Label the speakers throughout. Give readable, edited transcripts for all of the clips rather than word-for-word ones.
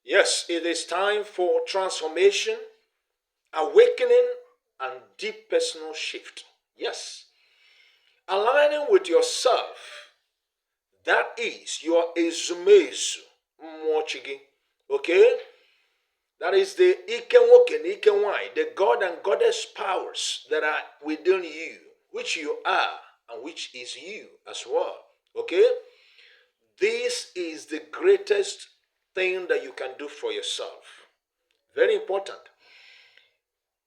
Speaker 1: Yes, it is time for transformation, awakening, and deep personal shift. Yes, aligning with yourself. That is your EZUMEZU. Mmuo. Okay? That is the Ikenwoke and Ikenwai, the God and Goddess powers that are within you, which you are and which is you as well. Okay? This is the greatest thing that you can do for yourself. Very important.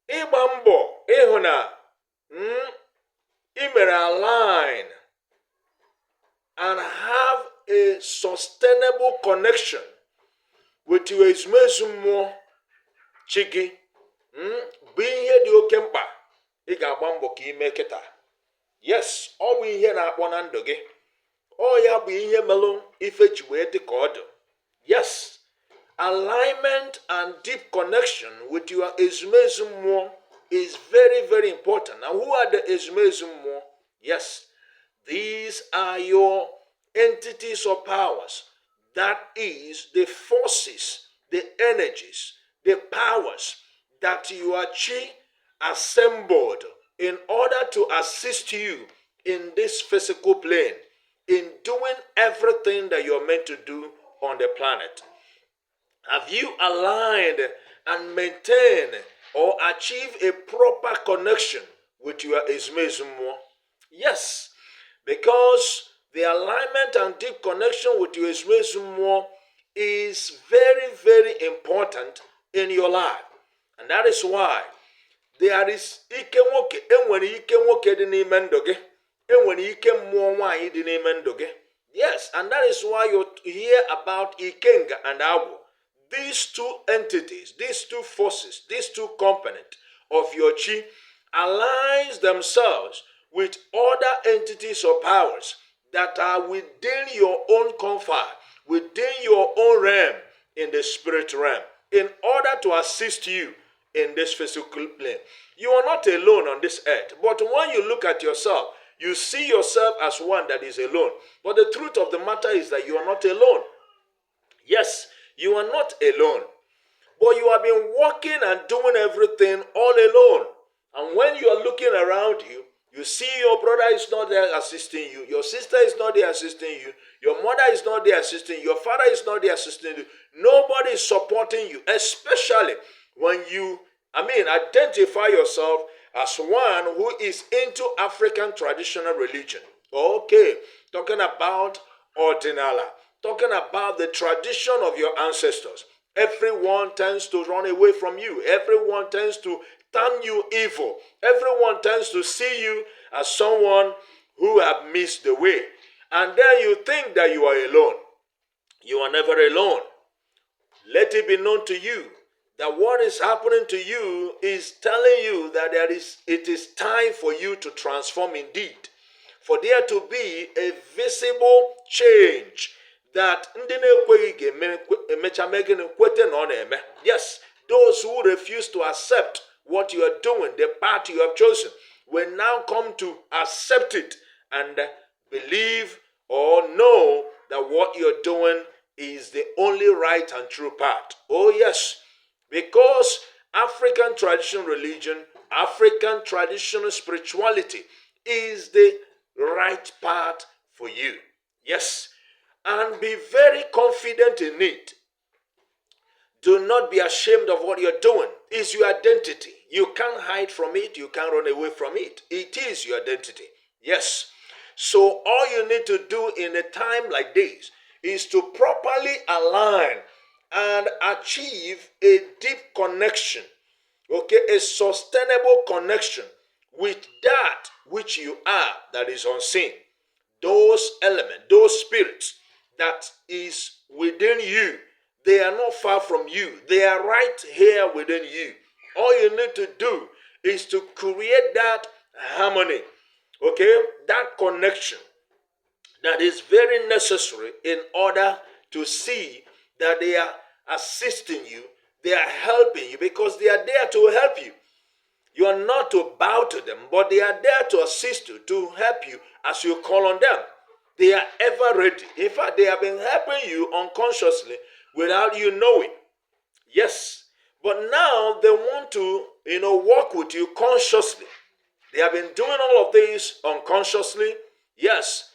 Speaker 1: Ibambo, ehuna, imere align and have a sustainable connection with your ezumezu mmụọ chi gị bụ ihe dị oke mkpa ị ga-agba mbọ ka ime kịta. Yes, ọ bụ ihe na-akpọ na ndụ gị. Ọ ya bụ ihe melụ ife ji wee dị ka ọ dị. Yes, alignment and deep connection with your ezumezu mmụọ is very, very important. And who are the ezumezu mmụọ? Yes, these are your entities or powers. That is the forces, the energies, the powers that your chi assembled in order to assist you in this physical plane, in doing everything that you're meant to do on the planet. Have you aligned and maintained or achieved a proper connection with your EZUMEZU Mmuo? Yes, because the alignment and deep connection with your EZUMEZU Mmuo is very, very important in your life. And that is why there is ike nwoke, enwere ike nwoke dị n'ime ndụ gị, enwere ike mmụọ nwaanyị dị n'ime ndụ gị. Yes, and that is why you hear about Ikenga and Agwo. These two entities, these two forces, these two components of your chi aligns themselves with other entities or powers that are within your own comfort, within your own realm in the spirit realm, in order to assist you in this physical plane. You are not alone on this earth, but when you look at yourself, you see yourself as one that is alone. But the truth of the matter is that you are not alone. Yes, you are not alone, but you have been working and doing everything all alone. And when you are looking around you, you see your brother is not there assisting you, your sister is not there assisting you, your mother is not there assisting you, your father is not there assisting you. Nobody is supporting you, especially when you, identify yourself as one who is into African traditional religion. Okay, talking about Ordinala, talking about the tradition of your ancestors. Everyone tends to run away from you. Everyone tends to turn you evil. Everyone tends to see you as someone who have missed the way. And then you think that you are alone. You are never alone. Let it be known to you that what is happening to you is telling you that it is time for you to transform indeed. For there to be a visible change that yes, those who refuse to accept what you are doing, the path you have chosen, will now come to accept it and believe or know that what you're doing is the only right and true path. Oh yes, because African traditional religion, African traditional spirituality is the right path for you. Yes, and be very confident in it. Do not be ashamed of what you're doing. It's your identity. You can't hide from it. You can't run away from it. It is your identity. Yes. So all you need to do in a time like this is to properly align and achieve a deep connection, okay, a sustainable connection with that which you are that is unseen. Those elements, those spirits that is within you, they are not far from you. They are right here within you. All you need to do is to create that harmony, okay, that connection that is very necessary in order to see that they are assisting you, they are helping you, because they are there to help you. You are not to bow to them, but they are there to assist you, to help you as you call on them. They are ever ready. In fact, they have been helping you unconsciously without you knowing. Yes. But now they want to, work with you consciously. They have been doing all of this unconsciously. Yes.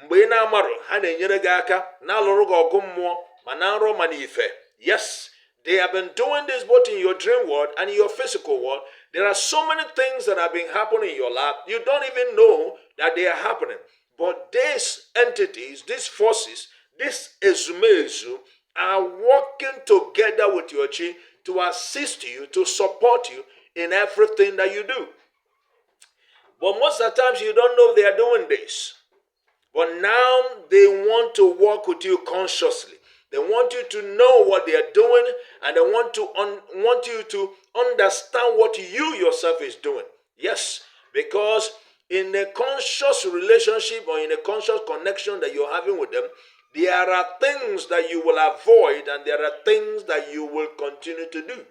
Speaker 1: Mgbe ị na-amarụ ha na-enyere gị aka na-alụrụ gị ọgụ mmụọ ma na nrọ ma n'ife. Yes. They have been doing this both in your dream world and in your physical world. There are so many things that have been happening in your life. You don't even know that they are happening. But these entities, these forces, this EZUMEZU are working together with your chi to assist you, to support you in everything that you do. But most of the times you don't know they are doing this. But now they want to work with you consciously. They want you to know what they are doing, and they want you to understand what you yourself is doing. Yes, because in a conscious relationship or in a conscious connection that you're having with them, there are things that you will avoid and there are things that you will continue to do.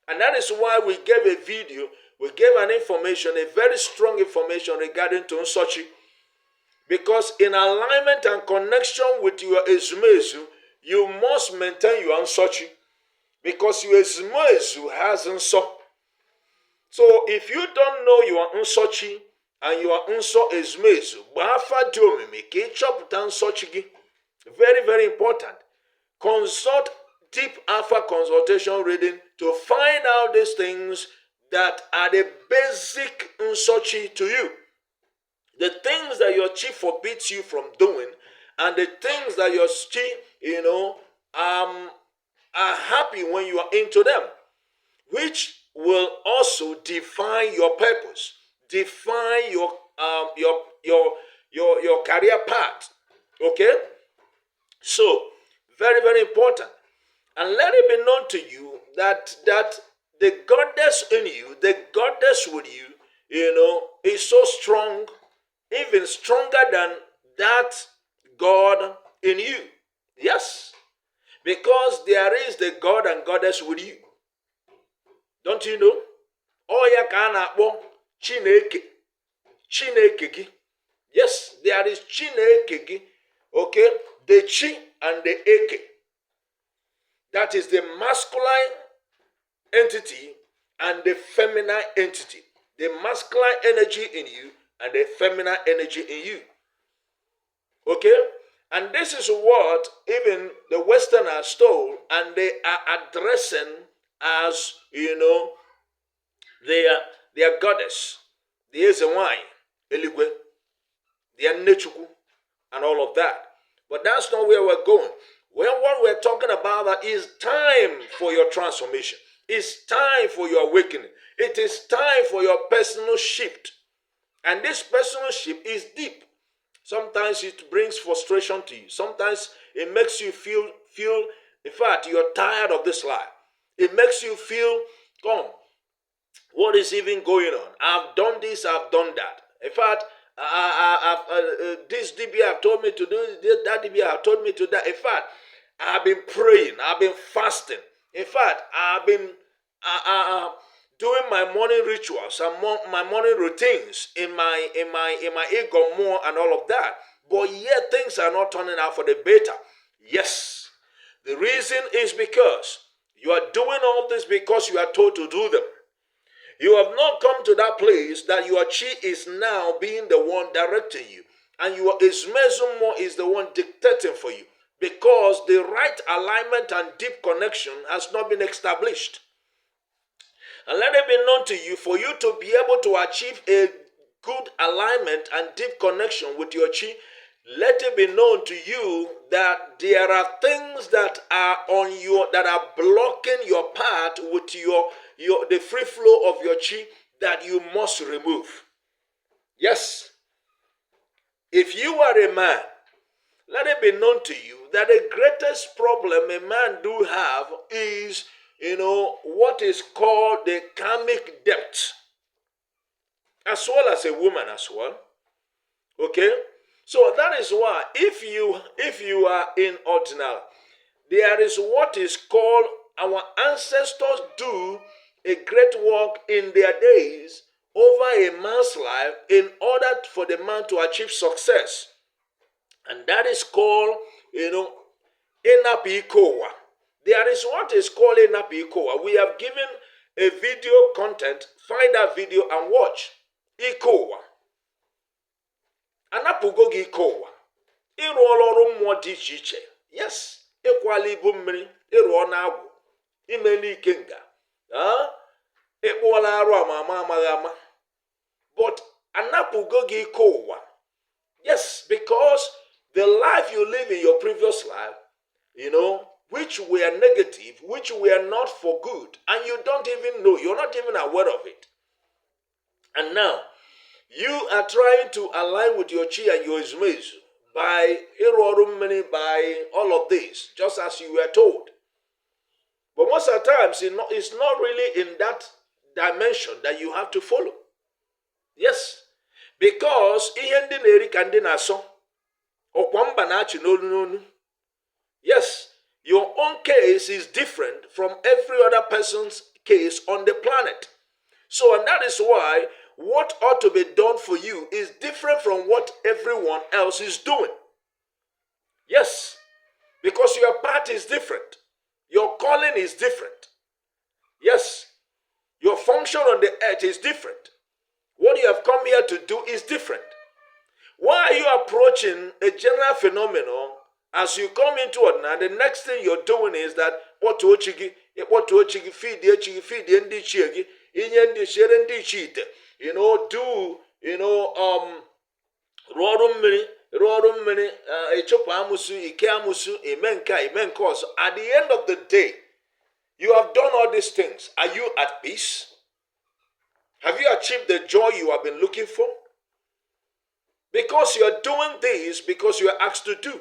Speaker 1: And that is why we gave a video, we gave an information, a very strong information regarding Tonsochi. Because in alignment and connection with your EZUMEZU, you must maintain your Nsochi. Because your EZUMEZU has Nso. So if you don't know your Nsochi and your Nso EZUMEZU, very, very important. Consult deep alpha consultation reading to find out these things that are the basic Nsochi to you. The things that your chi forbids you from doing, and the things that your chi, are happy when you are into them, which will also define your purpose, define your career path. Okay, so very, very important, and let it be known to you that the goddess in you, the goddess with you, is so strong. Even stronger than that God in you. Yes. Because there is the God and Goddess with you. Don't you know? Oya ka na-akpọ Chineke. Chineke gị. Yes, there is Chineke gị. Okay? The Chi and the Eke. That is the masculine entity and the feminine entity. The masculine energy in you and the feminine energy in you. Okay? And this is what even the Westerners stole, and they are addressing as, their goddess. The Ezewine, Eligwe, the Nechuku, and all of that. But that's not where we're going. Well, what we're talking about that is time for your transformation. It's time for your awakening. It is time for your personal shift. And this personal shift is deep. Sometimes it brings frustration to you. Sometimes it makes you feel, in fact, you're tired of this life. It makes you feel, what is even going on? I've done this, I've done that. In fact, this DB have told me to do this, that DB have told me to do that. In fact, I've been praying, I've been fasting. In fact, I've been doing my morning rituals and my morning routines in my ego more and all of that. But yet things are not turning out for the better. Yes. The reason is because you are doing all this because you are told to do them. You have not come to that place that your chi is now being the one directing you. And your Mmuo is the one dictating for you. Because the right alignment and deep connection has not been established. And let it be known to you, for you to be able to achieve a good alignment and deep connection with your chi, let it be known to you that there are things that are that are blocking your path with the free flow of your chi that you must remove. Yes. If you are a man, let it be known to you that the greatest problem a man do have is what is called the karmic debt, as well as a woman as well. Okay, so that is why if you are in ordinal, there is what is called, our ancestors do a great work in their days over a man's life in order for the man to achieve success, and that is called Enapikowa. There is is what is called Enapu Ikowa. We have given a video content. Find that video and watch. Ikowa. Anapugo gi Ikowa. Ịrụ ọrụ mmụọ dị iche iche. Yes. Ịkwala ibu mmiri. Ịrụ ọrụ agwụ. Ime n'ike nga. Ịkpụọla arụ ama amaghị ama. But anapugo gi Ikowa. Yes, because the life you live in your previous life, which were negative, which were not for good, and you don't even know, you're not even aware of it. And now, you are trying to align with your chi and your EZUMEZU by by all of this, just as you were told. But most of the times, it's not really in that dimension that you have to follow. Yes, because yes, your own case is different from every other person's case on the planet. So, and that is why what ought to be done for you is different from what everyone else is doing. Yes, because your path is different. Your calling is different. Yes, your function on the earth is different. What you have come here to do is different. Why are you approaching a general phenomenon as you come into it now? The next thing you're doing is that what to feed the chigi, rorum mini, amusu, ike amusu, amen cause. At the end of the day, you have done all these things. Are you at peace? Have you achieved the joy you have been looking for? Because you are doing this because you are asked to do.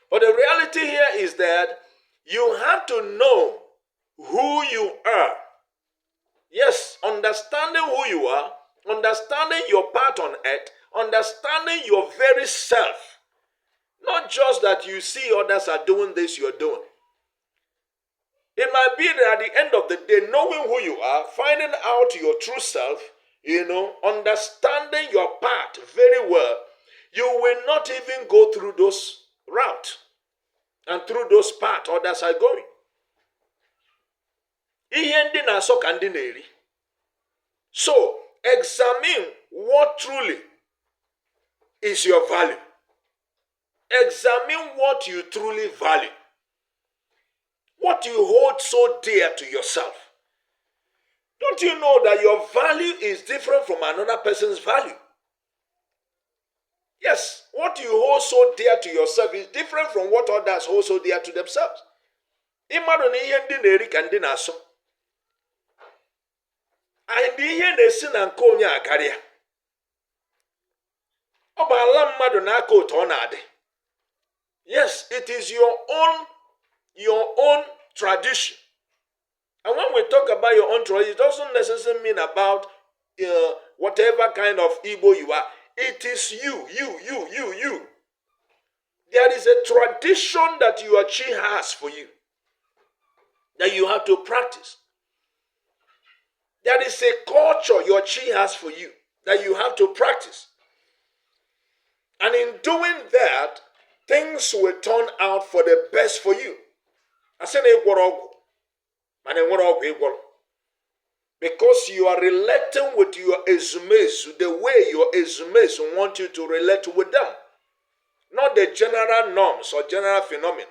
Speaker 1: But the reality here is that you have to know who you are. Yes, understanding who you are, understanding your part on earth, understanding your very self. Not just that you see others are doing this, you're doing. It might be that at the end of the day, knowing who you are, finding out your true self, understanding your part very well, you will not even go through those routes and through those paths others are going. So, examine what truly is your value. Examine what you truly value. What you hold so dear to yourself. Don't you know that your value is different from another person's value? Yes, what you hold so dear to yourself is different from what others hold so dear to themselves. Yes, it is your own tradition. And when we talk about your own tradition, it doesn't necessarily mean about whatever kind of Igbo you are. It is you. There is a tradition that your chi has for you that you have to practice. There is a culture your chi has for you that you have to practice. And in doing that, things will turn out for the best for you. I said, because you are relating with your EZUMEZU the way your EZUMEZU want you to relate with them, not the general norms or general phenomena.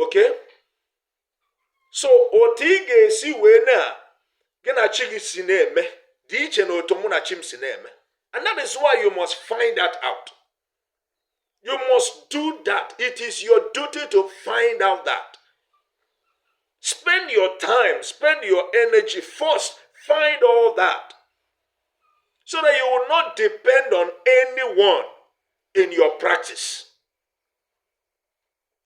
Speaker 1: Okay? So, otige si wena gena chigi sineme diche no tomuna chim sineme, and that is why you must find that out. You must do that. It is your duty to find out that. Spend your time, spend your energy first. Find all that. So that you will not depend on anyone in your practice.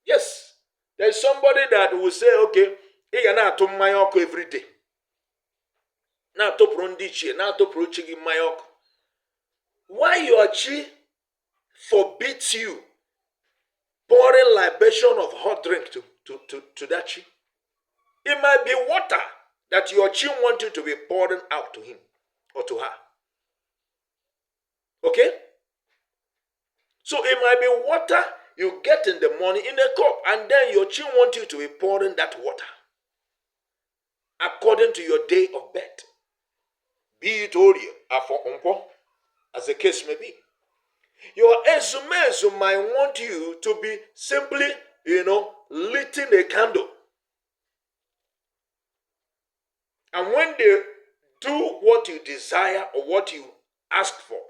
Speaker 1: Yes. There's somebody that will say, okay, you're not to mayoko every day. Not to prondichi, not to prochigi mayoko. Why your chi forbids you pouring libation of hot drink to that chi? It might be water that your chi wants you to be pouring out to him or to her. Okay? So it might be water you get in the morning in a cup, and then your chin want you to be pouring that water according to your day of birth. Be it Oreo, Afo Unko, as the case may be. Your EZUMEZU might want you to be simply, lighting a candle. And when they do what you desire or what you ask for,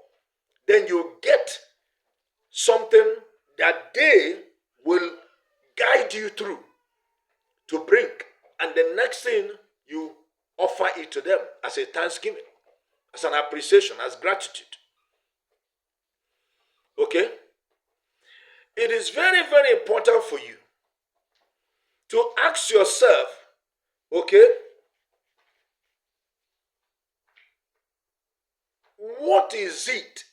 Speaker 1: then you get something that they will guide you through to bring. And the next thing, you offer it to them as a thanksgiving, as an appreciation, as gratitude. Okay? It is very, very important for you to ask yourself, okay, what is it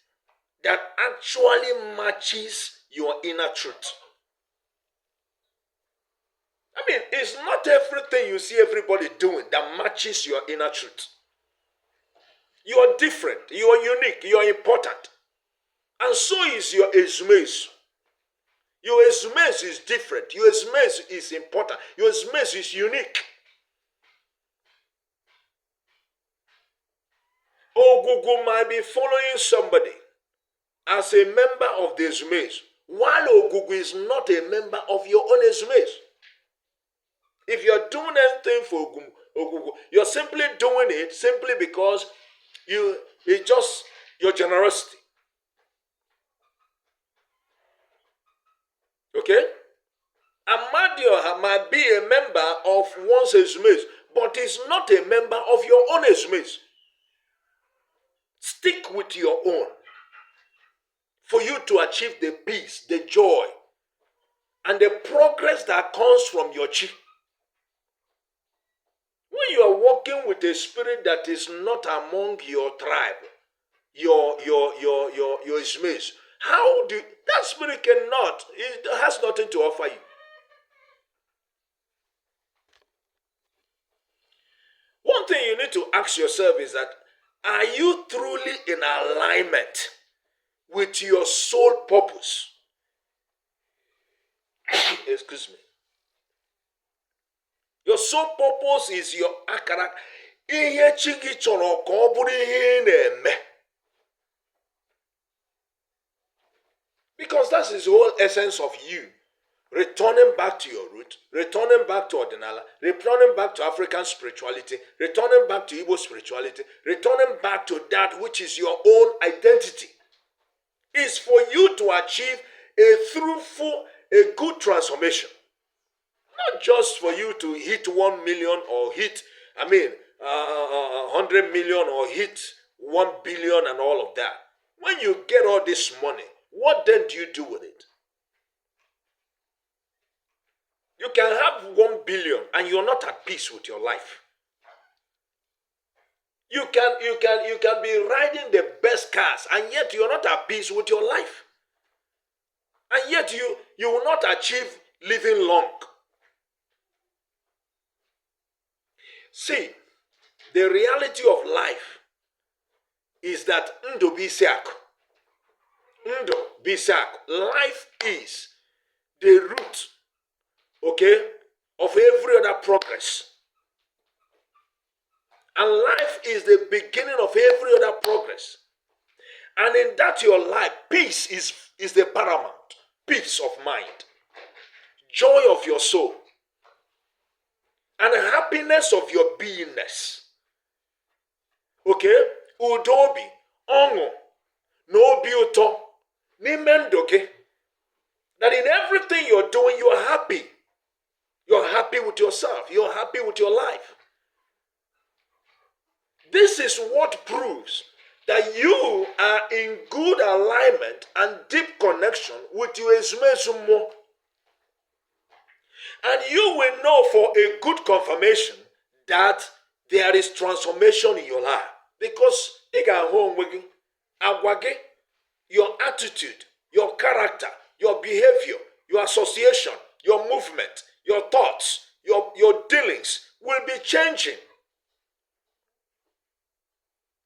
Speaker 1: that actually matches your inner truth? I mean, it's not everything you see everybody doing that matches your inner truth. You are different, you are unique, you are important. And so is your EZUMEZU. Your EZUMEZU is different. Your EZUMEZU is important. Your EZUMEZU is unique. Ogugu might be following somebody as a member of the EZUMEZU, while Ogugu is not a member of your own EZUMEZU. If you're doing anything for Ogugu, you're simply doing it simply because it's just your generosity. Okay? Amadioha might be a member of one's EZUMEZU, but is not a member of your own EZUMEZU. Stick with your own for you to achieve the peace, the joy, and the progress that comes from your chi. When you are walking with a spirit that is not among your tribe, your EZUMEZU, how do that spirit cannot? It has nothing to offer you. One thing you need to ask yourself is that, are you truly in alignment with your soul purpose? Excuse me. Your soul purpose is your akara. Ihe chi gị chọrọ ka ọ bụrụ ihe ị na-eme. Because that's the whole essence of you. Returning back to your root, returning back to Ordinala, returning back to African spirituality, returning back to Igbo spirituality, returning back to that which is your own identity. Is for you to achieve a fruitful, a good transformation. Not just for you to hit 1 million or hit, 100 million or hit 1 billion and all of that. When you get all this money, what then do you do with it? You can have 1 billion and you're not at peace with your life. You can be riding the best cars and yet you're not at peace with your life. And yet you will not achieve living long. See, the reality of life is that ndo bisiako. Ndo bisiako. Life is the root, okay, of every other progress. And life is the beginning of every other progress. And in that your life, peace is the paramount. Peace of mind. Joy of your soul. And happiness of your beingness. Okay? Udobi, ongo, no beauty, nimendoke. That in everything you're doing, you're happy. You're happy with yourself. You're happy with your life. This is what proves that you are in good alignment and deep connection with your EZUMEZU Mmuo. And you will know for a good confirmation that there is transformation in your life. Because your attitude, your character, your behavior, your association, your movement, your thoughts, your dealings will be changing.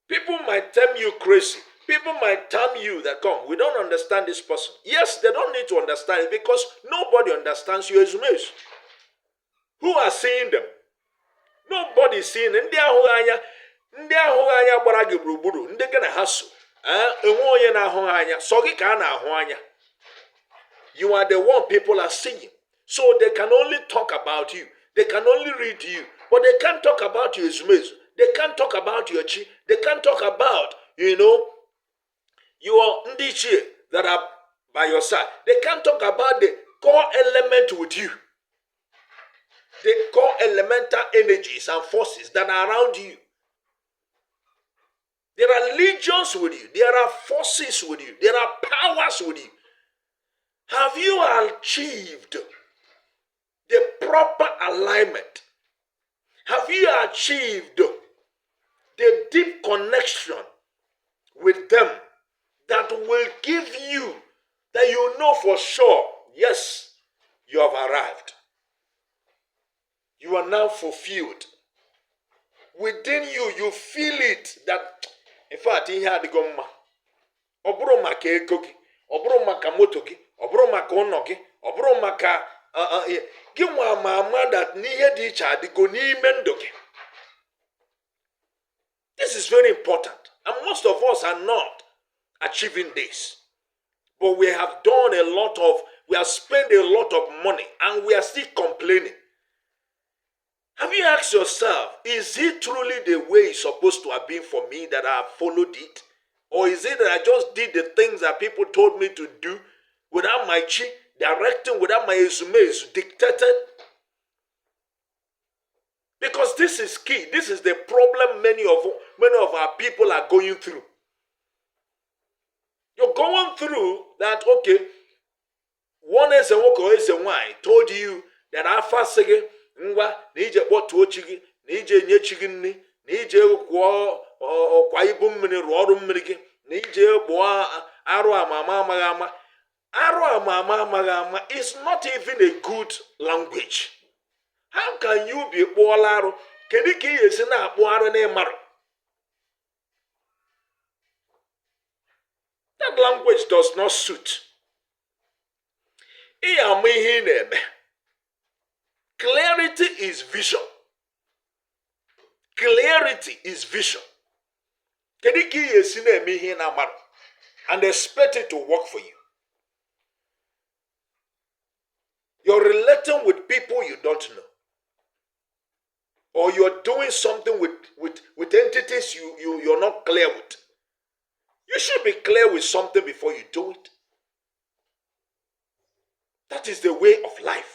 Speaker 1: People might term you crazy, People might tell you that, come, we don't understand this person. Yes, they don't need to understand it because nobody understands you EZUMEZU. Who are seeing them? Nobody is seeing them. Ndị ahụ anya gbara gị gburugburu, ndị gị na ha so. Enwe onye na-ahụ anya, sọ gị ka a na-ahụ anya. You are the one people are seeing. So they can only talk about you. They can only read you. But they can't talk about your EZUMEZU. They can't talk about your chi. They can't talk about, your ndichie that are by your side. They can't talk about the core element with you. The core elemental energies and forces that are around you. There are legions with you. There are forces with you. There are powers with you. Have you achieved the proper alignment? Have you achieved the deep connection with them that will give you, that you know for sure, yes, you have arrived. You are now fulfilled. Within you, you feel it that, in fact, he had gone. Obro maka ego gi, obro maka moto gi, obro maka ono gi, obro maka gi nwa mama that nihe di iche adigo n'ime ndụ gị. This is very important. And most of us are not achieving this. But we have spent a lot of money and we are still complaining. Have you asked yourself, is it truly the way it's supposed to have been for me that I have followed it? Or is it that I just did the things that people told me to do without my chi directing, without my EZUMEZU dictating? Because this is key. This is the problem many of our people are going through. You're going through that, okay, one is a walk or is a wine told you that I fast again. Ngwa na ije kpọtuo chi gị na ije nye chi gị nri na ije kwụọ ọkwa ibu mmiri rụọ ọrụ mmiri gị na ije kpụọ arụ amama amaghị ama. Arụ amama amaghị ama is not even a good language. How can you be kpụọla arụ? Kedu ka ị esi na-akpụ arụ n'ịmarụ? That language does not suit. Ị ama ihe ị na-eme. Clarity is vision. Clarity is vision. Kedu ka ị esi na-eme ihe na-amarụ and expect it to work for you? You're relating with people you don't know. Or you're doing something with entities you're not clear with. You should be clear with something before you do it. That is the way of life.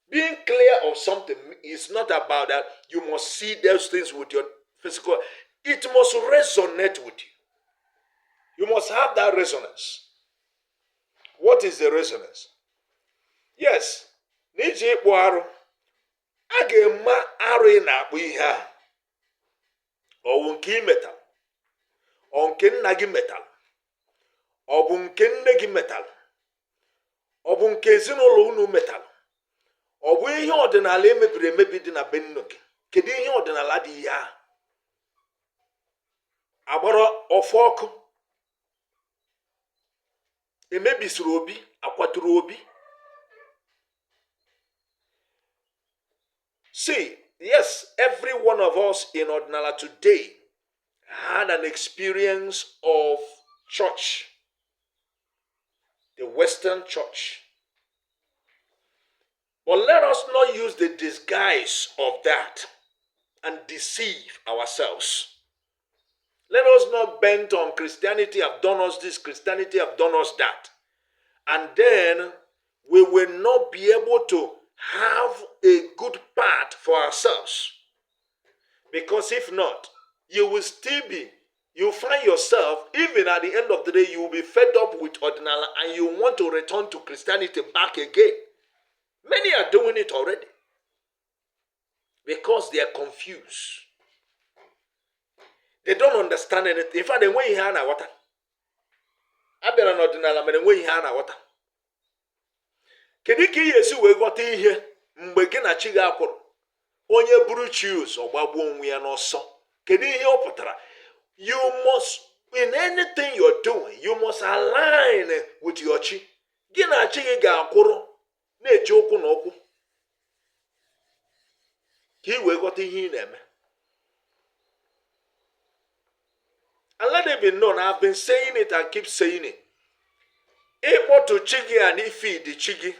Speaker 1: Being clear of something is not about that you must see those things with your physical. It must resonate with you. You must have that resonance. What is the resonance? Yes, n'iji ịkpụ arụ, a ga-eme arụ ị na-akpụ ihe a. Ọ bụ nke ị metalụ, ọ nke nna gị metalụ, ọ bụ nke nne gị metalụ, ọ bụ nke ezinụlọ unu metalụ. Ọ bụ ihe ọdịnala emebiri emebi dị na be nnu gị. Kedu ihe ọdịnala dị ihe a? Agbara ọfọ ọkụ. Emebisiri obi, akwaturu obi. See, yes, every one of us in Ordinala today had an experience of church, the Western church. But let us not use the disguise of that and deceive ourselves. Let us not bend on Christianity have done us this, Christianity have done us that. And then we will not be able to have a good path for ourselves. Because if not, you will find yourself, even at the end of the day, you will be fed up with Ordinala and you want to return to Christianity back again. Many are doing it already. Because they are confused. They don't understand anything. In fact, they want to hear water. I've been an Ordinala, but they want to hear water. Kedu ka ị esi wee ghọta ihe mgbe gị na chi gị akwụrụ onye buru chi ụzọ gbagbuo onwe ya n'ọsọ Kedu ihe ọ pụtara? You must, in anything you're doing, you must align with your chi. Gị na chi gị ga-akwụrụ na-eji okwu na okwu ka ị wee ghọta ihe ị na-eme. And let it be known, I've been saying it and keep saying it. Able to chigi and ifi the chigi.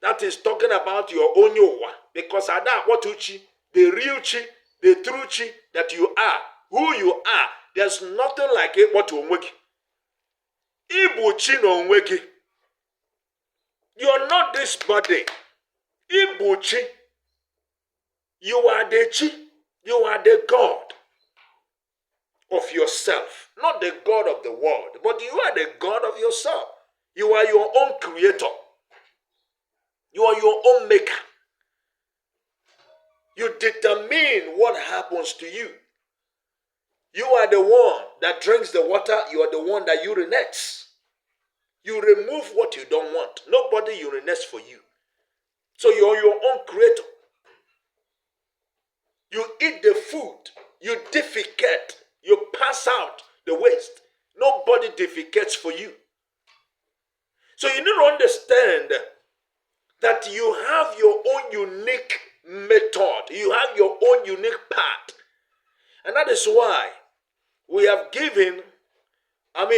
Speaker 1: That is talking about your own yowa. Because at that what chi, the real chi, the true chi that you are, who you are, there's nothing like it what to onwegi. Ibu chi no onwegi. You're not this body. Ibu chi. You are the chi. You are the God of yourself, not the God of the world, but you are the God of yourself. You are your own creator. You are your own maker. You determine what happens to you. You are the one that drinks the water. You are the one that urinates. You remove what you don't want. Nobody urinates for you. So you are your own creator. You eat the food. You defecate. You pass out the waste. Nobody defecates for you. So you need to understand that you have your own unique method. You have your own unique path. And that is why we have given, a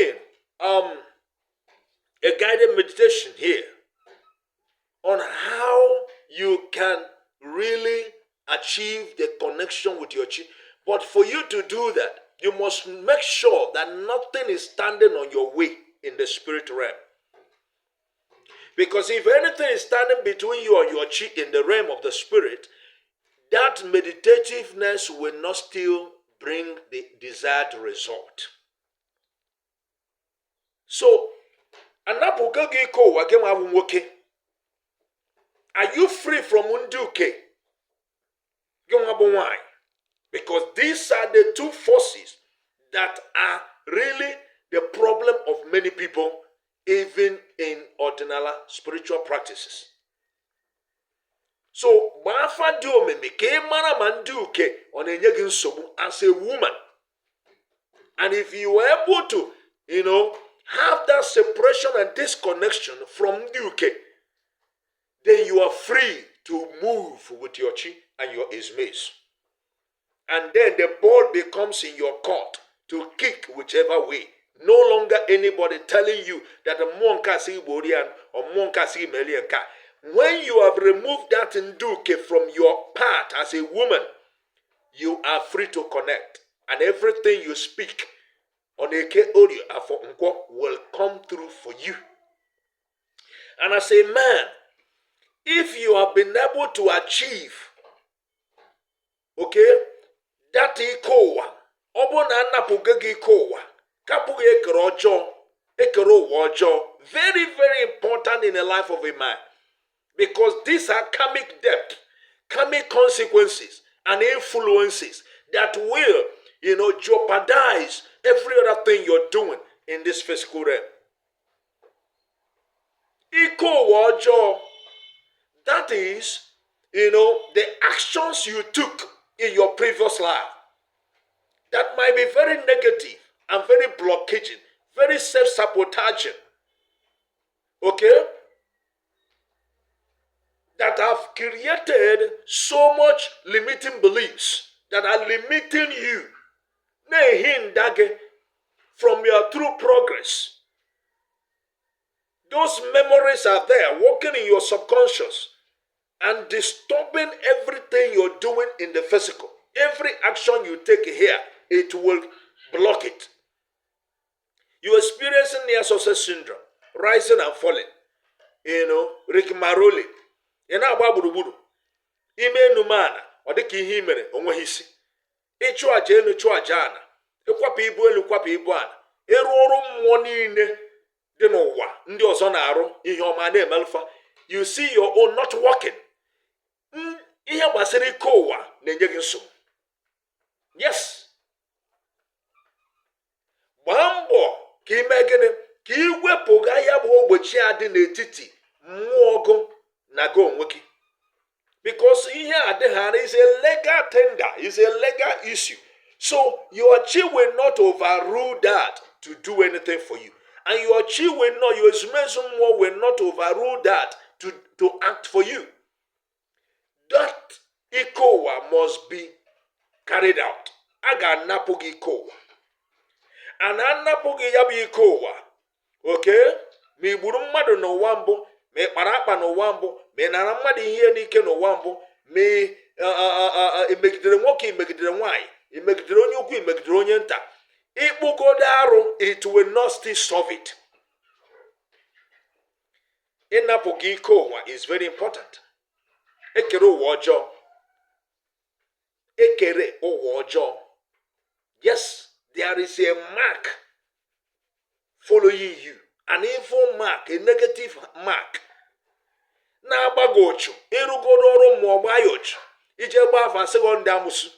Speaker 1: guided meditation here on how you can really achieve the connection with your chi. But for you to do that, you must make sure that nothing is standing on your way in the spirit realm. Because if anything is standing between you and your chi in the realm of the spirit, that meditativeness will not still bring the desired result. So, are you free from unduke? Because these are the two forces that are really the problem of many people, even in ordinary spiritual practices. So, as a woman, and if you are able to, have that separation and disconnection from UK, then you are free to move with your chi and your EZUMEZU. And then the ball becomes in your court to kick whichever way. No longer anybody telling you that the monka si Borian or monka si Melianka. When you have removed that nduke from your part as a woman, you are free to connect. And everything you speak on Eke Audio for Nkwo will come through for you. And as a man, if you have been able to achieve, that ikowa, obona napugegi ikowa, kapuge ekero wojo, very, very important in the life of a man. Because these are karmic depth, karmic consequences and influences that will, jeopardize every other thing you're doing in this physical realm. Iko wojo, that is, the actions you took in your previous life that might be very negative and very blockaging, very self-sabotaging, that have created so much limiting beliefs that are limiting you from your true progress. Those memories are there, working in your subconscious and disturbing everything you're doing in the physical. Every action you take here, it will block it. You're experiencing near success syndrome, rising and falling. Rick Maroli. Baburuburu. Ime numana, odiki himere, onwehisi. Ichu aja elu, chu aja ana. Ikwapi ibu elu, kwapi ibu ana. Eru oru mmụọ niile dị n'ụwa, ndị ọzọ na-arụ ihe ọma na-emelfa. You see your own not working. Ihe gbasara ike ụwa na-enye gị nsogbu. Yes. Gbaa mbọ ka ime gịnị? Ka iwepụga ya bụ ogbochi a dị n'etiti mmụọ ọgụ na gị onwe gị. Because ihe adịghara is a legal tender, is a legal issue. So your chi will not overrule that to do anything for you. And your chi will not, your ezumezu mmụọ will not overrule that to act for you. That ikowa must be carried out. Aga napugi ikowa. And anapugi yabi ikowa. Okay? Mi buru mmadu no wambo, me parapa no wambo, me nara mmadu ihe n'ike no wambo, me imegidere nwoke imegidere nwanyị, imegidere onye ukwu imegidere onye nta. Ikpugodo arụ, it will not still solve it. Ịnapụghị ike ụwa is very important. Ekere ụwa ọjọọ. Ekere ụwa ọjọọ. Yes, there is a mark following you. An evil mark, a negative mark. Na-agbagochu, ịrụgodo ọrụ mmụọ gbayochu. Ije gba afa sịgo ndị amụsụ.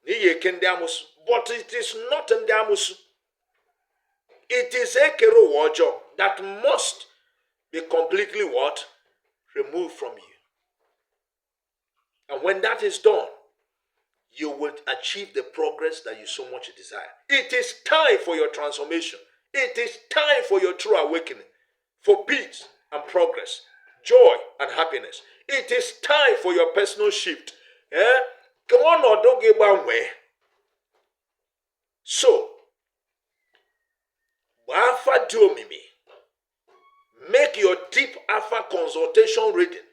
Speaker 1: N'ihi eke ndị amụsụ. But it is not ndị amụsụ. It is ekere ụwa ọjọọ that must be completely what? Removed from you. And when that is done, you will achieve the progress that you so much desire. It is time for your transformation. It is time for your true awakening, for peace and progress, joy and happiness. It is time for your personal shift. Come on, don't get one way. So, make your deep alpha consultation reading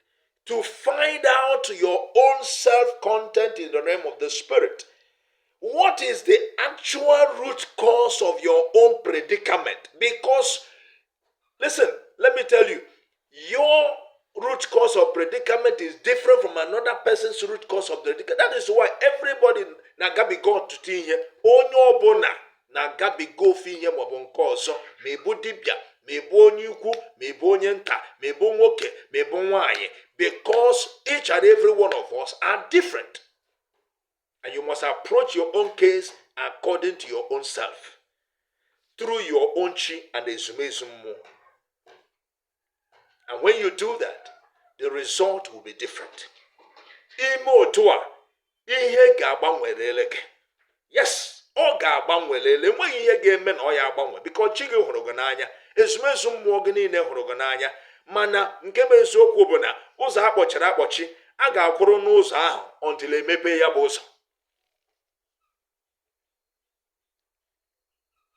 Speaker 1: to find out your own self-content in the realm of the spirit. What is the actual root cause of your own predicament? Because, listen, let me tell you, your root cause of predicament is different from another person's root cause of predicament. That is why everybody nagabi go to here, onyo bona nagabi go fi here mobonko ozo, mebu dibia, mebu onye ukwu, mebu onye nta, mebu nwoke, mebu nwanyị, because each and every one of us are different. And you must approach your own case according to your own self, through your own chi and EZUMEZU Mmuo. And when you do that, the result will be different. Ime otua, ihe ga-agbanwerele gị. Yes, ọ ga-agbanwerele. Enweghị ihe ga-eme na ọ ya agbanwe, because chi gị hụrụ gị n'anya, EZUMEZU Mmuo gị niile hụrụ gị n'anya. Mana nke bụ eziokwu bụ na ụzọ akpọchiri akpọchi, a ga-akwụrụ n'ụzọ ahụ until emepe ya bụ ụzọ.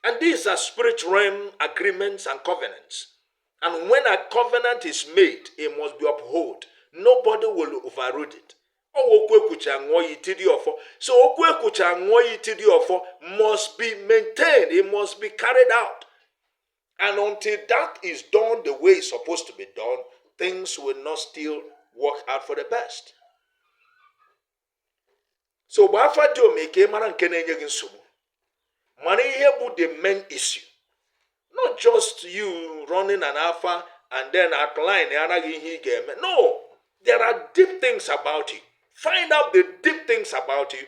Speaker 1: And these are spirit realm agreements and covenants. And when a covenant is made, it must be upheld. Nobody will override it. So must be maintained. It must be carried out. And until that is done the way it's supposed to be done, things will not still work out for the best. So wafa dio meke mara nke na-enye gị nsogbu. Mana ihe bụ the main issue. Not just you running an alpha and then applying anaghị ihe ị ga-eme. No, there are deep things about you. Find out the deep things about you